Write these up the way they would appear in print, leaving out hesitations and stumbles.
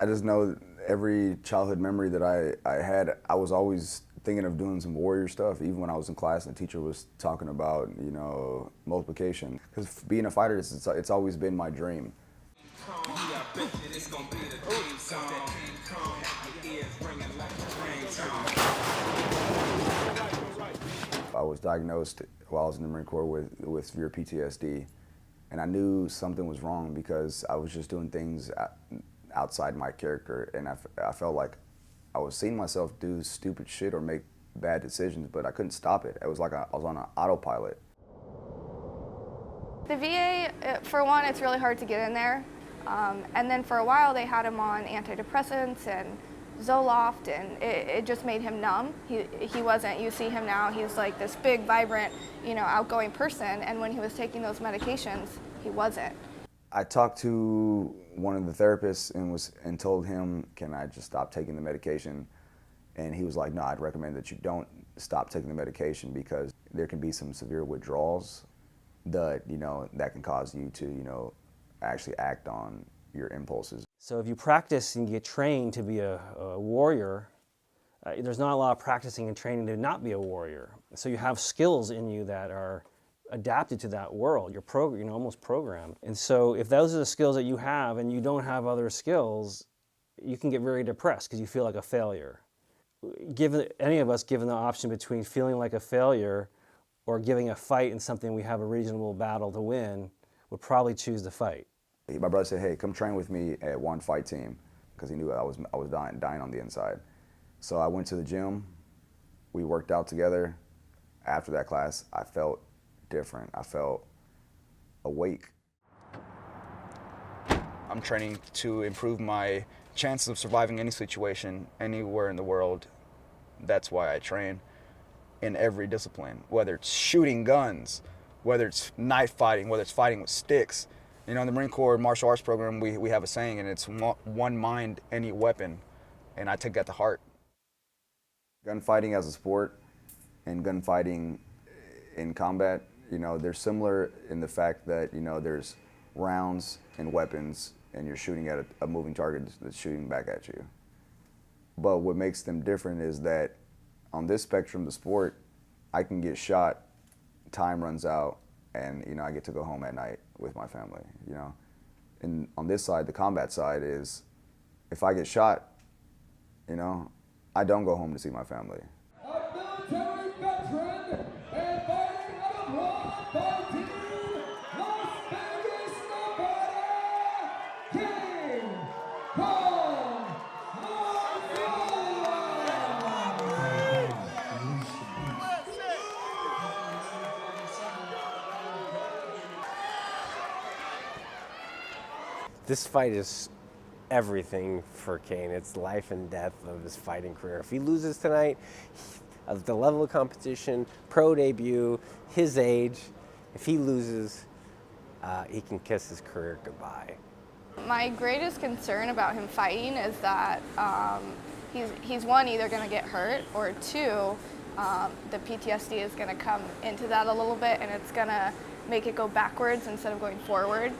I just know every childhood memory that I had, I was always thinking of doing some warrior stuff. Even when I was in class and the teacher was talking about, you know, multiplication. Because being a fighter, it's always been my dream. I was diagnosed while I was in the Marine Corps with severe PTSD, and I knew something was wrong because I was just doing things outside my character, and I felt like I was seeing myself do stupid shit or make bad decisions, but I couldn't stop it. It was like I was on an autopilot. The VA, for one, it's really hard to get in there, and then for a while they had him on antidepressants and Zoloft, and it just made him numb. He wasn't, you see him now, he's like this big, vibrant, you know, outgoing person, and when he was taking those medications, he wasn't. I talked to one of the therapists and told him, can I just stop taking the medication? And he was like, no, I'd recommend that you don't stop taking the medication because there can be some severe withdrawals that, you know, that can cause you to, you know, actually act on your impulses. So if you practice and get trained to be a warrior, there's not a lot of practicing and training to not be a warrior. So you have skills in you that are adapted to that world. You're almost programmed. And so if those are the skills that you have and you don't have other skills, you can get very depressed because you feel like a failure. Given any of us given the option between feeling like a failure or giving a fight in something we have a reasonable battle to win, would probably choose the fight. My brother said, hey, come train with me at one fight team, because he knew I was dying on the inside. So I went to the gym, we worked out together. After that class, I felt different. I felt awake. I'm training to improve my chances of surviving any situation, anywhere in the world. That's why I train in every discipline, whether it's shooting guns, whether it's knife fighting, whether it's fighting with sticks. You know, in the Marine Corps martial arts program, we have a saying, and it's one mind, any weapon, and I take that to heart. Gunfighting as a sport and gunfighting in combat, you know, they're similar in the fact that, you know, there's rounds and weapons, and you're shooting at a moving target that's shooting back at you. But what makes them different is that on this spectrum, the sport, I can get shot, time runs out, and, you know, I get to go home at night with my family, you know. And on this side, the combat side is, if I get shot, you know, I don't go home to see my family. A military veteran and fighting out of Las Vegas, Nevada, Kaine Kong. This fight is everything for Kaine. It's life and death of his fighting career. If he loses tonight, at the level of competition, pro debut, his age, if he loses, he can kiss his career goodbye. My greatest concern about him fighting is that he's one, either going to get hurt, or two, the PTSD is going to come into that a little bit, and it's going to make it go backwards instead of going forward.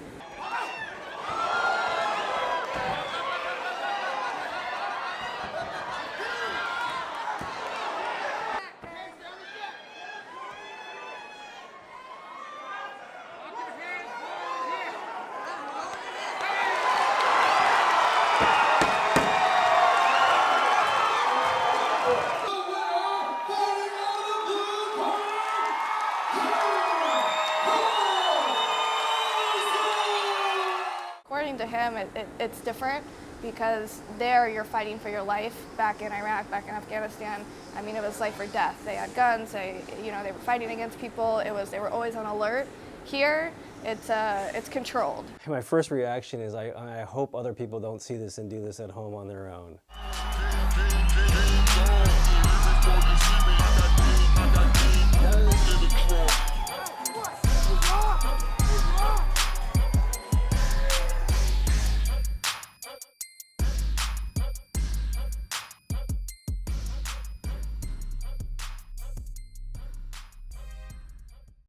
According to him, it's different because there you're fighting for your life. Back in Iraq, back in Afghanistan, I mean, it was life or death. They had guns. They were fighting against people. They were always on alert. Here, it's controlled. My first reaction is I hope other people don't see this and do this at home on their own.